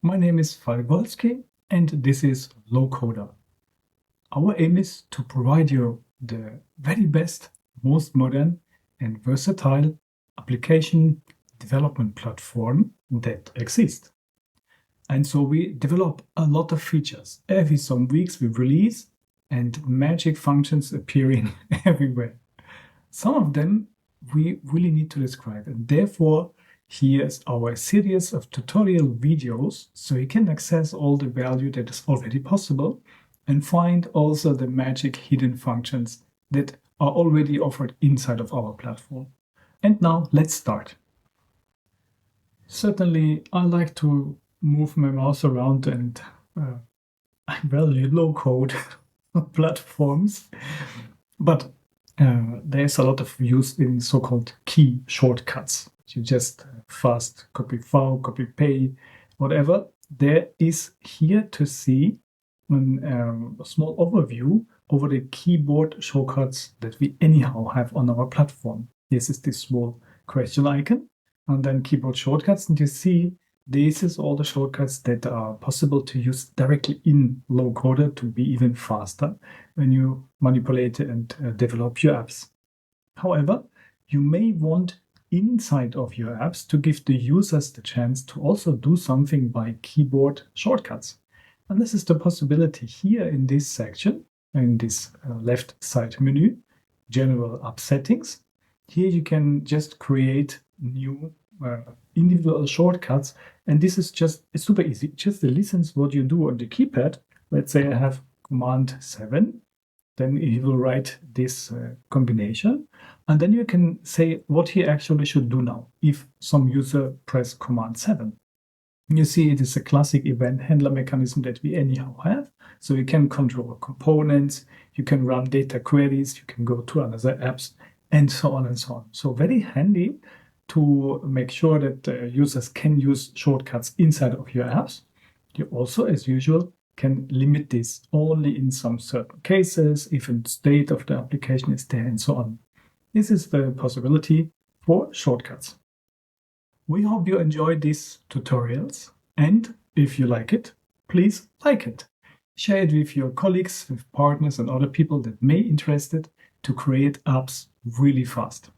My name is Falk and this is Lowcoder. Our aim is to provide you the very best, most modern and versatile application development platform that exists. And so we develop a lot of features. Every some weeks we release and magic functions appearing everywhere. Some of them we really need to describe, and therefore here's our series of tutorial videos so you can access all the value that is already possible and find also the magic hidden functions that are already offered inside of our platform. And now let's start. Certainly I like to move my mouse around and I value low code platforms, but there's a lot of use in so-called key shortcuts. You just fast copy file, copy paste, whatever. There is here to see a small overview over the keyboard shortcuts that we anyhow have on our platform. This is this small question icon and then keyboard shortcuts, and you see this is all the shortcuts that are possible to use directly in Lowcoder to be even faster when you manipulate and develop your apps. However, you may want inside of your apps to give the users the chance to also do something by keyboard shortcuts. And this is the possibility here in this section, in this left side menu, General App Settings. Here you can just create new individual shortcuts, and this is it's super easy. Just listens what you do on the keypad. Let's say I have Command 7, then he will write this combination, and then you can say what he actually should do now if some user press Command 7. You see it is a classic event handler mechanism that we anyhow have. So you can control components, you can run data queries, you can go to other apps, and so on and so on. So very handy to make sure that users can use shortcuts inside of your apps. You also, as usual, can limit this only in some certain cases, if the state of the application is there, and so on. This is the possibility for shortcuts. We hope you enjoyed these tutorials, and if you like it, please like it. Share it with your colleagues, with partners and other people that may be interested to create apps really fast.